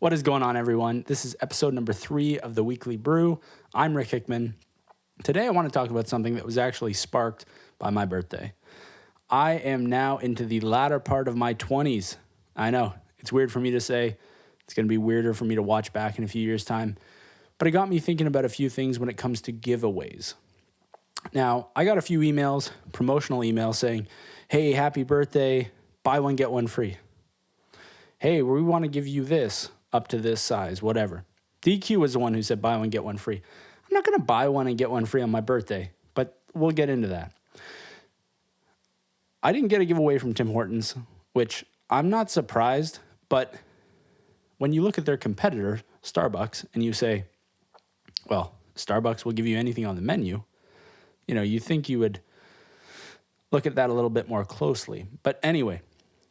What is going on, everyone? This is episode number 3 of the Weekly Brew. I'm Rick Hickman. Today, I want to talk about something that was actually sparked by my birthday. I am now into the latter part of my 20s. I know, it's weird for me to say. It's going to be weirder for me to watch back in a few years' time. But it got me thinking about a few things when it comes to giveaways. Now, I got a few emails, promotional emails saying, hey, happy birthday, buy one, get one free. Hey, we want to give you this up to this size, whatever. DQ was the one who said buy one, get one free. I'm not going to buy one and get one free on my birthday, but we'll get into that. I didn't get a giveaway from Tim Hortons, which I'm not surprised, but when you look at their competitor, Starbucks, and you say, well, Starbucks will give you anything on the menu, you think you would look at that a little bit more closely. But anyway,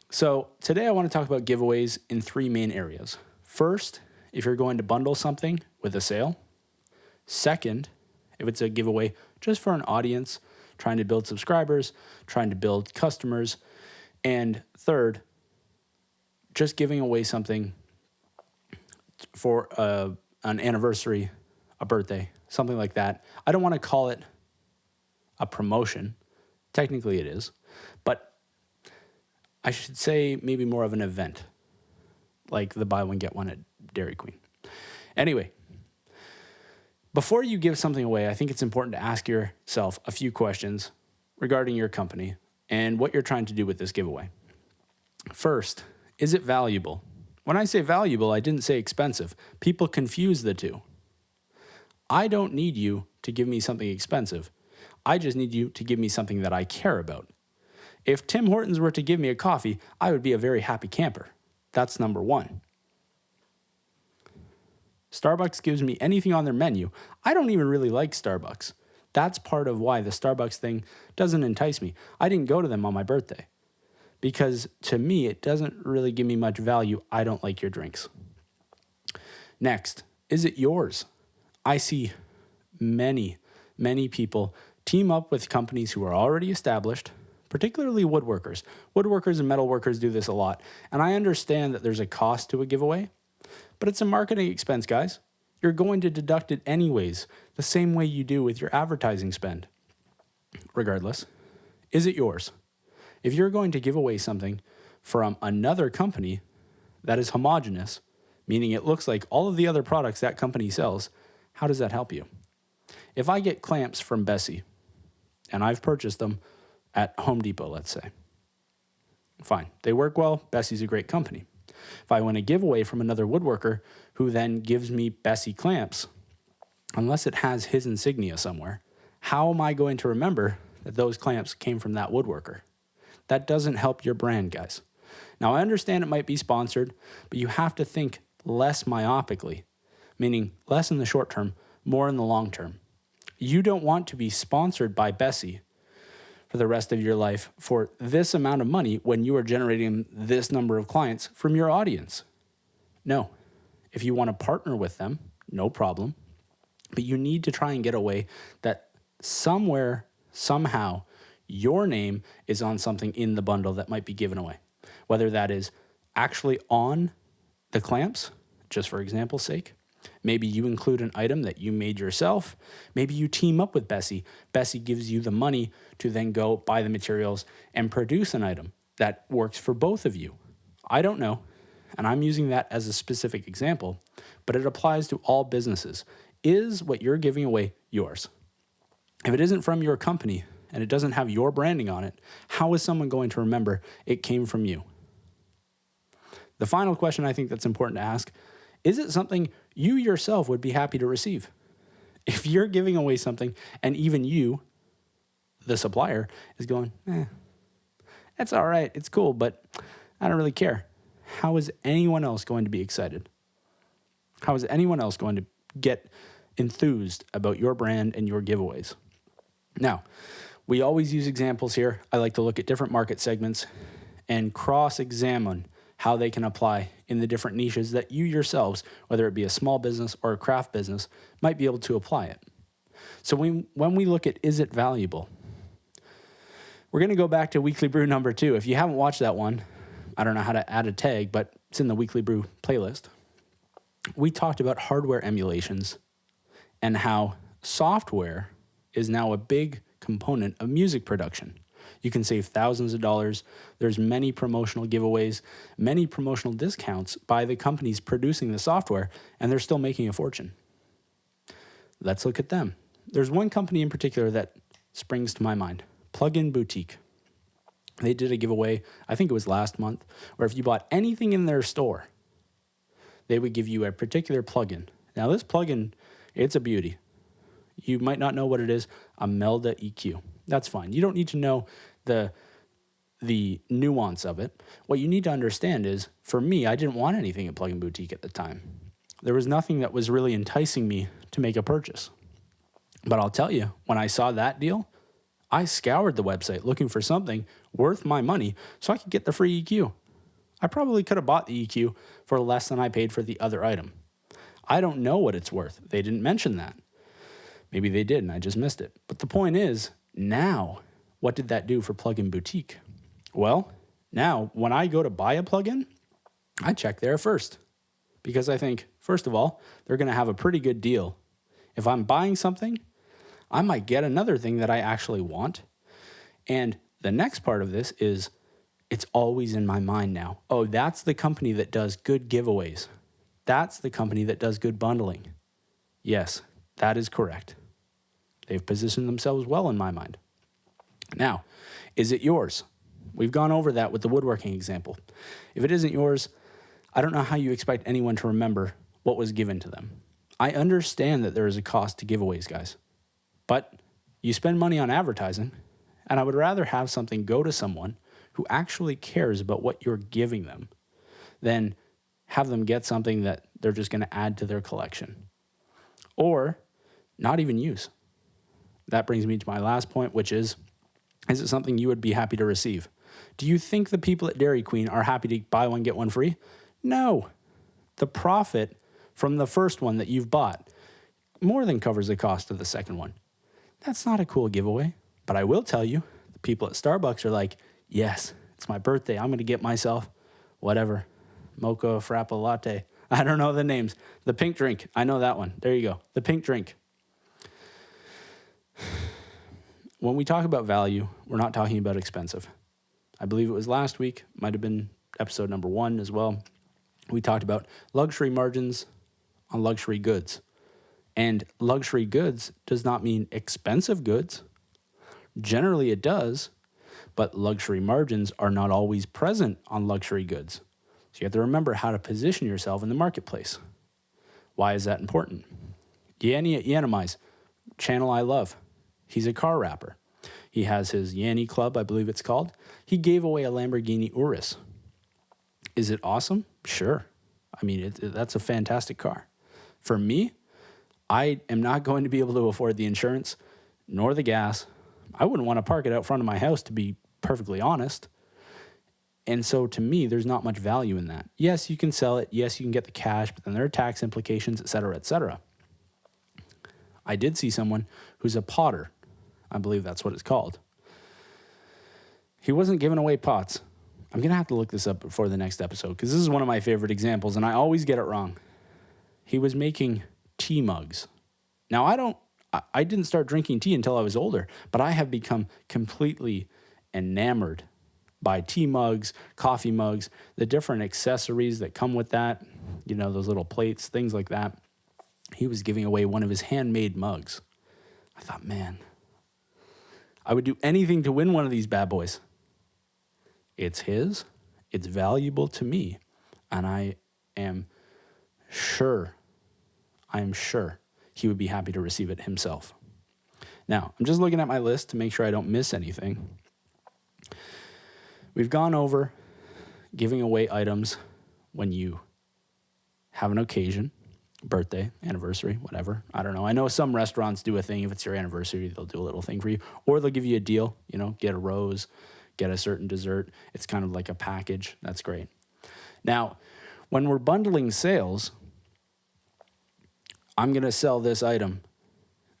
so today I want to talk about giveaways in 3 main areas. First, if you're going to bundle something with a sale. Second, if it's a giveaway just for an audience, trying to build subscribers, trying to build customers. And third, just giving away something for an anniversary, a birthday, something like that. I don't want to call it a promotion. Technically it is, but I should say maybe more of an event, like the buy one, get one at Dairy Queen. Anyway, before you give something away, I think it's important to ask yourself a few questions regarding your company and what you're trying to do with this giveaway. First, is it valuable? When I say valuable, I didn't say expensive. People confuse the two. I don't need you to give me something expensive. I just need you to give me something that I care about. If Tim Hortons were to give me a coffee, I would be a very happy camper. That's number 1. Starbucks gives me anything on their menu. I don't even really like Starbucks. That's part of why the Starbucks thing doesn't entice me. I didn't go to them on my birthday because to me, it doesn't really give me much value. I don't like your drinks. Next, is it yours? I see many people team up with companies who are already established, particularly woodworkers. Woodworkers and metalworkers do this a lot. And I understand that there's a cost to a giveaway, but it's a marketing expense, guys. You're going to deduct it anyways, the same way you do with your advertising spend. Regardless, is it yours? If you're going to give away something from another company that is homogeneous, meaning it looks like all of the other products that company sells, how does that help you? If I get clamps from Bessie, and I've purchased them at Home Depot, let's say, fine. They work well. Bessie's a great company. If I win a giveaway from another woodworker who then gives me Bessie clamps, unless it has his insignia somewhere, how am I going to remember that those clamps came from that woodworker? That doesn't help your brand, guys. Now, I understand it might be sponsored, but you have to think less myopically, meaning less in the short term, more in the long term. You don't want to be sponsored by Bessie for the rest of your life for this amount of money when you are generating this number of clients from your audience. No. If you want to partner with them, no problem. But you need to try and get away that somewhere, somehow, your name is on something in the bundle that might be given away. Whether that is actually on the clamps, just for example's sake. Maybe you include an item that you made yourself. Maybe you team up with Bessie. Bessie gives you the money to then go buy the materials and produce an item that works for both of you. I don't know, and I'm using that as a specific example, but it applies to all businesses. Is what you're giving away yours? If it isn't from your company and it doesn't have your branding on it, how is someone going to remember it came from you? The final question I think that's important to ask, is it something you yourself would be happy to receive? If you're giving away something and even you, the supplier, is going, that's all right, it's cool, but I don't really care. How is anyone else going to be excited? How is anyone else going to get enthused about your brand and your giveaways? Now, we always use examples here. I like to look at different market segments and cross-examine how they can apply in the different niches that you yourselves, whether it be a small business or a craft business, might be able to apply it. So when we look at is it valuable, we're going to go back to Weekly Brew number 2. If you haven't watched that one, I don't know how to add a tag, but it's in the Weekly Brew playlist. we talked about hardware emulations and how software is now a big component of music production. You can save thousands of dollars. There's many promotional giveaways, many promotional discounts by the companies producing the software, and they're still making a fortune. Let's look at them. There's one company in particular that springs to my mind, Plugin Boutique. They did a giveaway, I think it was last month, where if you bought anything in their store, they would give you a particular plugin. Now this plugin, it's a beauty. You might not know what it is, a Melda EQ. That's fine. You don't need to know the nuance of it. What you need to understand is, for me, I didn't want anything at Plugin Boutique at the time. There was nothing that was really enticing me to make a purchase. But I'll tell you, when I saw that deal, I scoured the website looking for something worth my money so I could get the free EQ. I probably could have bought the EQ for less than I paid for the other item. I don't know what it's worth. They didn't mention that. Maybe they did and I just missed it. But the point is, now, what did that do for Plugin Boutique? Well, now when I go to buy a plugin, I check there first because I think, first of all, they're going to have a pretty good deal. If I'm buying something, I might get another thing that I actually want. And the next part of this is it's always in my mind now. Oh, that's the company that does good giveaways. That's the company that does good bundling. Yes, that is correct. They've positioned themselves well in my mind. Now, is it yours? We've gone over that with the woodworking example. If it isn't yours, I don't know how you expect anyone to remember what was given to them. I understand that there is a cost to giveaways, guys, but you spend money on advertising, and I would rather have something go to someone who actually cares about what you're giving them than have them get something that they're just going to add to their collection or not even use. That brings me to my last point, which is it something you would be happy to receive? Do you think the people at Dairy Queen are happy to buy one, get one free? No. The profit from the first one that you've bought more than covers the cost of the second one. That's not a cool giveaway, but I will tell you, the people at Starbucks are like, yes, it's my birthday. I'm going to get myself whatever, mocha frappa latte. I don't know the names. The pink drink. I know that one. There you go. The pink drink. When we talk about value, we're not talking about expensive. I believe it was last week, might have been episode number 1 as well. We talked about luxury margins on luxury goods. And luxury goods does not mean expensive goods. Generally it does, but luxury margins are not always present on luxury goods. So you have to remember how to position yourself in the marketplace. Why is that important? Yanni at Yanamize, channel I love. He's a car rapper. He has his Yanni Club, I believe it's called. He gave away a Lamborghini Urus. Is it awesome? Sure. I mean, that's a fantastic car. For me, I am not going to be able to afford the insurance nor the gas. I wouldn't want to park it out front of my house, to be perfectly honest. And so to me, there's not much value in that. Yes, you can sell it. Yes, you can get the cash, but then there are tax implications, et cetera, et cetera. I did see someone who's a potter. I believe that's what it's called. He wasn't giving away pots. I'm going to have to look this up before the next episode because this is one of my favorite examples and I always get it wrong. He was making tea mugs. Now, I didn't start drinking tea until I was older, but I have become completely enamored by tea mugs, coffee mugs, the different accessories that come with that, you know, those little plates, things like that. He was giving away one of his handmade mugs. I thought, man, I would do anything to win one of these bad boys. It's his, it's valuable to me, and I am sure he would be happy to receive it himself. Now, I'm just looking at my list to make sure I don't miss anything. We've gone over giving away items when you have an occasion, birthday, anniversary, whatever. I don't know. I know some restaurants do a thing. If it's your anniversary, they'll do a little thing for you. Or they'll give you a deal, you know, get a rose, get a certain dessert. It's kind of like a package. That's great. Now, when we're bundling sales, I'm going to sell this item,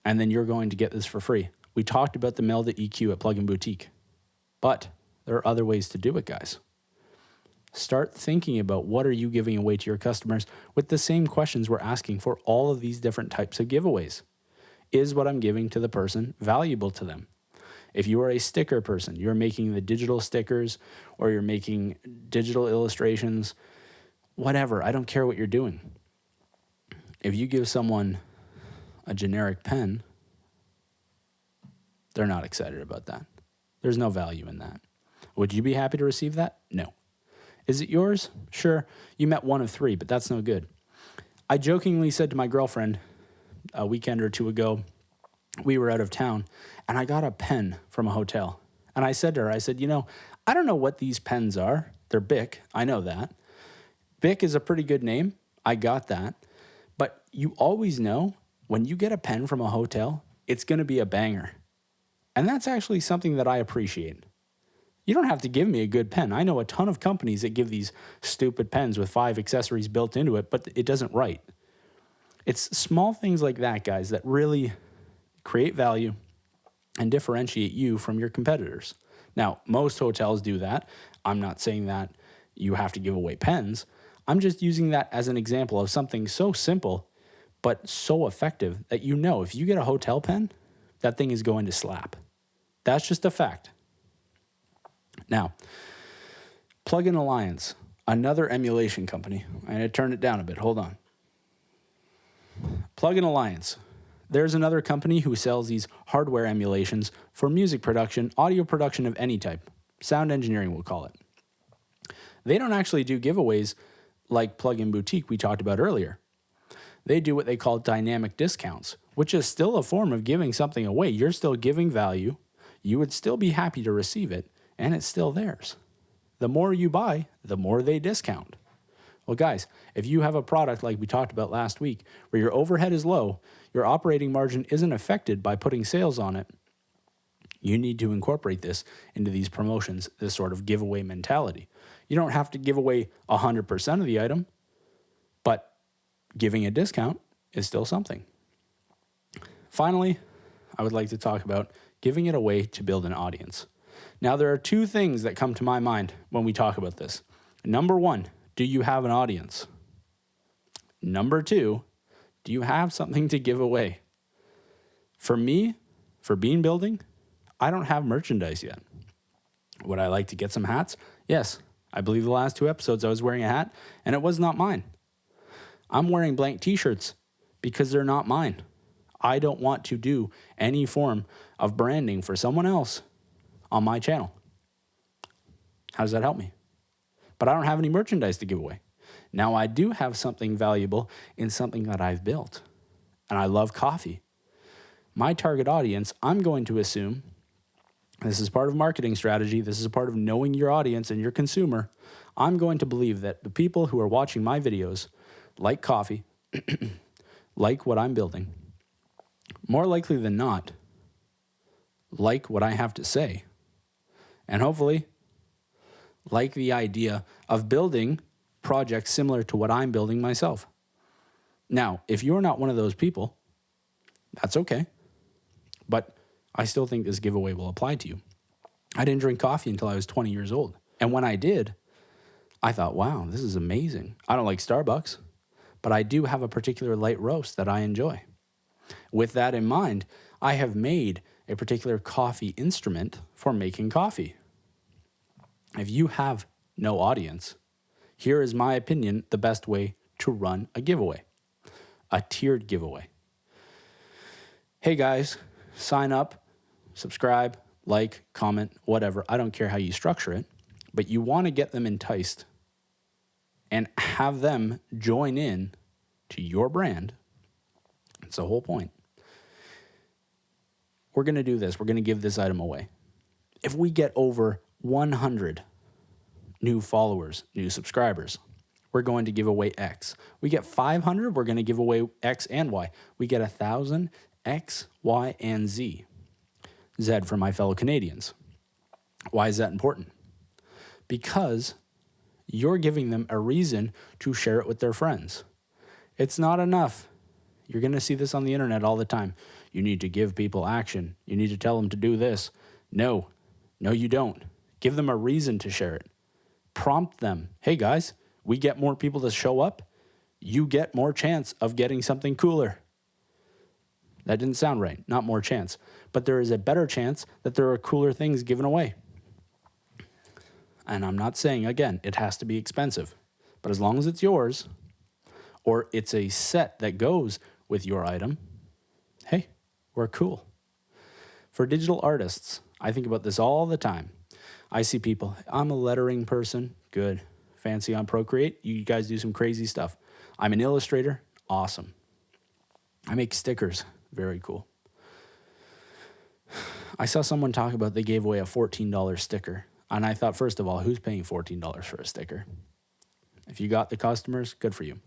and then you're going to get this for free. We talked about the Melda EQ at Plugin Boutique, but there are other ways to do it, guys. Start thinking about what are you giving away to your customers with the same questions we're asking for all of these different types of giveaways. Is what I'm giving to the person valuable to them? If you are a sticker person, you're making the digital stickers or you're making digital illustrations, whatever, I don't care what you're doing. If you give someone a generic pen, they're not excited about that. There's no value in that. Would you be happy to receive that? No. Is it yours? Sure. You met one of three, but that's no good. I jokingly said to my girlfriend a weekend or two ago, we were out of town, and I got a pen from a hotel. And I said to her, I said, I don't know what these pens are. They're Bic. I know that. Bic is a pretty good name. I got that. But you always know when you get a pen from a hotel, it's going to be a banger. And that's actually something that I appreciate. You don't have to give me a good pen. I know a ton of companies that give these stupid pens with 5 accessories built into it, but it doesn't write. It's small things like that, guys, that really create value and differentiate you from your competitors. Now, most hotels do that. I'm not saying that you have to give away pens. I'm just using that as an example of something so simple, but so effective that if you get a hotel pen, that thing is going to slap. That's just a fact. Now, Plugin Alliance, another emulation company. I'm going to turn it down a bit. Hold on. Plugin Alliance. There's another company who sells these hardware emulations for music production, audio production of any type. Sound engineering, we'll call it. They don't actually do giveaways like Plugin Boutique we talked about earlier. They do what they call dynamic discounts, which is still a form of giving something away. You're still giving value. You would still be happy to receive it, and it's still theirs. The more you buy, the more they discount. Well, guys, if you have a product like we talked about last week, where your overhead is low, your operating margin isn't affected by putting sales on it, you need to incorporate this into these promotions, this sort of giveaway mentality. You don't have to give away 100% of the item, but giving a discount is still something. Finally, I would like to talk about giving it away to build an audience. Now, there are 2 things that come to my mind when we talk about this. Number 1, do you have an audience? Number 2, do you have something to give away? For me, for Bean Building, I don't have merchandise yet. Would I like to get some hats? Yes. I believe the last 2 episodes I was wearing a hat, and it was not mine. I'm wearing blank t-shirts because they're not mine. I don't want to do any form of branding for someone else on my channel. How does that help me? But I don't have any merchandise to give away. Now, I do have something valuable in something that I've built, and I love coffee. My target audience, I'm going to assume, this is part of marketing strategy, this is a part of knowing your audience and your consumer, I'm going to believe that the people who are watching my videos like coffee, like what I'm building, more likely than not, like what I have to say, and hopefully like the idea of building projects similar to what I'm building myself. Now, if you're not one of those people, that's okay. But I still think this giveaway will apply to you. I didn't drink coffee until I was 20 years old. And when I did, I thought, wow, this is amazing. I don't like Starbucks, but I do have a particular light roast that I enjoy. With that in mind, I have made a particular coffee instrument for making coffee. If you have no audience, here is my opinion, the best way to run a giveaway, a tiered giveaway. Hey guys, sign up, subscribe, like, comment, whatever. I don't care how you structure it, but you want to get them enticed and have them join in to your brand. It's the whole point. We're going to do this. We're going to give this item away. If we get over 100 new followers, new subscribers, we're going to give away X. We get 500, we're going to give away X and Y. We get 1,000, X, Y, and Z. Z for my fellow Canadians. Why is that important? Because you're giving them a reason to share it with their friends. It's not enough. You're going to see this on the internet all the time. You need to give people action. You need to tell them to do this. No, you don't. Give them a reason to share it. Prompt them. Hey guys, we get more people to show up. You get more chance of getting something cooler. That didn't sound right. Not more chance. But there is a better chance that there are cooler things given away. And I'm not saying, again, it has to be expensive. But as long as it's yours, or it's a set that goes with your item, hey, we're cool. For digital artists, I think about this all the time. I see people, I'm a lettering person, good. Fancy on Procreate, you guys do some crazy stuff. I'm an illustrator, awesome. I make stickers, very cool. I saw someone talk about they gave away a $14 sticker. And I thought, first of all, who's paying $14 for a sticker? If you got the customers, good for you.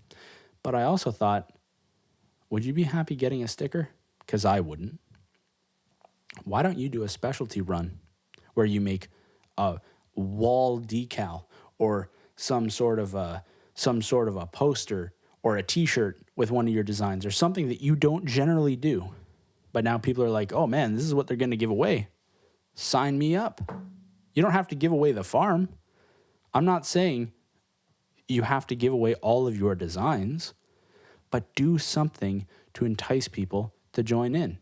But I also thought, would you be happy getting a sticker? Because I wouldn't. Why don't you do a specialty run where you make a wall decal or some sort of a poster or a t-shirt with one of your designs or something that you don't generally do. But now people are like, oh man, this is what they're going to give away. Sign me up. You don't have to give away the farm. I'm not saying you have to give away all of your designs, but do something to entice people to join in.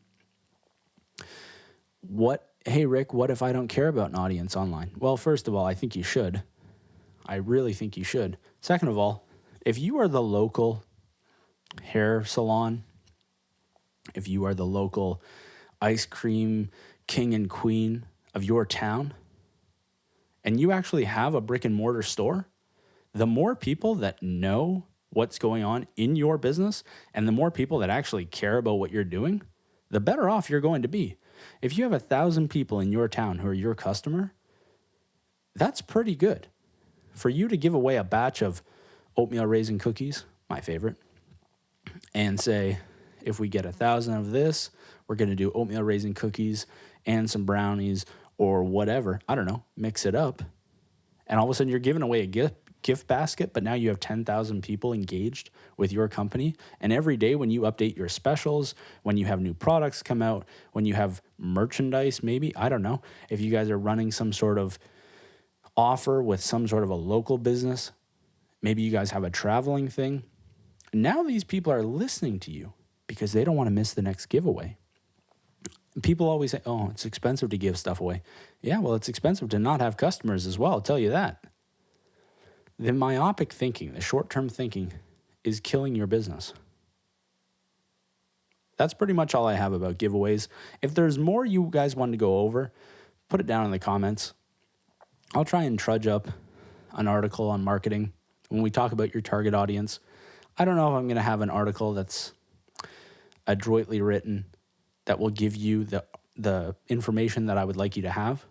Hey Rick, what if I don't care about an audience online? Well, first of all, I think you should. I really think you should. Second of all, if you are the local hair salon, if you are the local ice cream king and queen of your town, and you actually have a brick and mortar store, the more people that know what's going on in your business and the more people that actually care about what you're doing, the better off you're going to be. If you have 1,000 people in your town who are your customer, that's pretty good. For you to give away a batch of oatmeal raisin cookies, my favorite, and say, if we get 1,000 of this, we're going to do oatmeal raisin cookies and some brownies or whatever. I don't know, mix it up. And all of a sudden you're giving away a gift basket, but now you have 10,000 people engaged with your company. And every day when you update your specials, when you have new products come out, when you have merchandise, maybe, I don't know, if you guys are running some sort of offer with some sort of a local business, maybe you guys have a traveling thing. Now these people are listening to you because they don't want to miss the next giveaway. People always say, oh, it's expensive to give stuff away. Yeah, well, it's expensive to not have customers as well, I'll tell you that. The myopic thinking, the short-term thinking, is killing your business. That's pretty much all I have about giveaways. If there's more you guys want to go over, put it down in the comments. I'll try and trudge up an article on marketing when we talk about your target audience. I don't know if I'm going to have an article that's adroitly written that will give you the information that I would like you to have.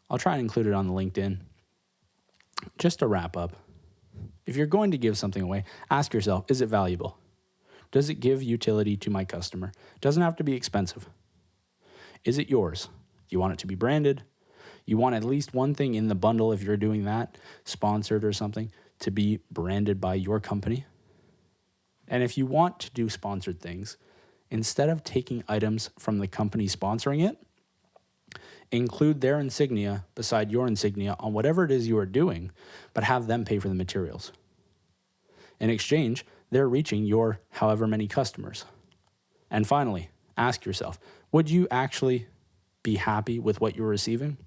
I'll try and include it on the LinkedIn. Just to wrap up, if you're going to give something away, ask yourself, is it valuable? Does it give utility to my customer? It doesn't have to be expensive. Is it yours? Do you want it to be branded? You want at least one thing in the bundle, if you're doing that, sponsored or something, to be branded by your company. And if you want to do sponsored things, instead of taking items from the company sponsoring it, include their insignia beside your insignia on whatever it is you are doing, but have them pay for the materials. In exchange, they're reaching your however many customers. And finally, ask yourself, would you actually be happy with what you're receiving?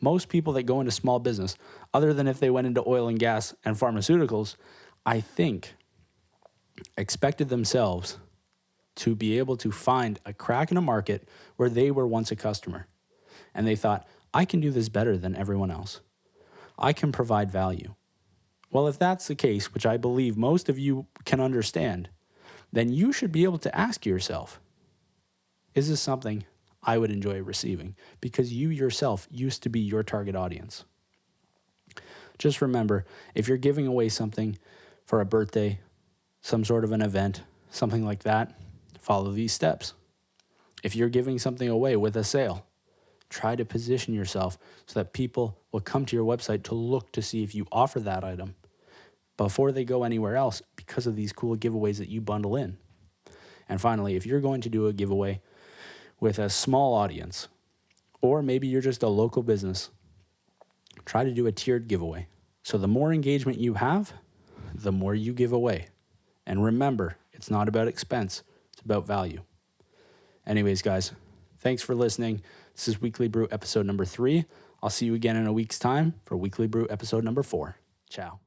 Most people that go into small business, other than if they went into oil and gas and pharmaceuticals, I think expected themselves to be able to find a crack in a market where they were once a customer. And they thought, I can do this better than everyone else. I can provide value. Well, if that's the case, which I believe most of you can understand, then you should be able to ask yourself, is this something I would enjoy receiving? Because you yourself used to be your target audience. Just remember, if you're giving away something for a birthday, some sort of an event, something like that, follow these steps. If you're giving something away with a sale, try to position yourself so that people will come to your website to look to see if you offer that item before they go anywhere else because of these cool giveaways that you bundle in. And finally, if you're going to do a giveaway with a small audience, or maybe you're just a local business, try to do a tiered giveaway. So the more engagement you have, the more you give away. And remember, it's not about expense, it's about value. Anyways, guys, thanks for listening. This is Weekly Brew episode number 3. I'll see you again in a week's time for Weekly Brew episode number 4. Ciao.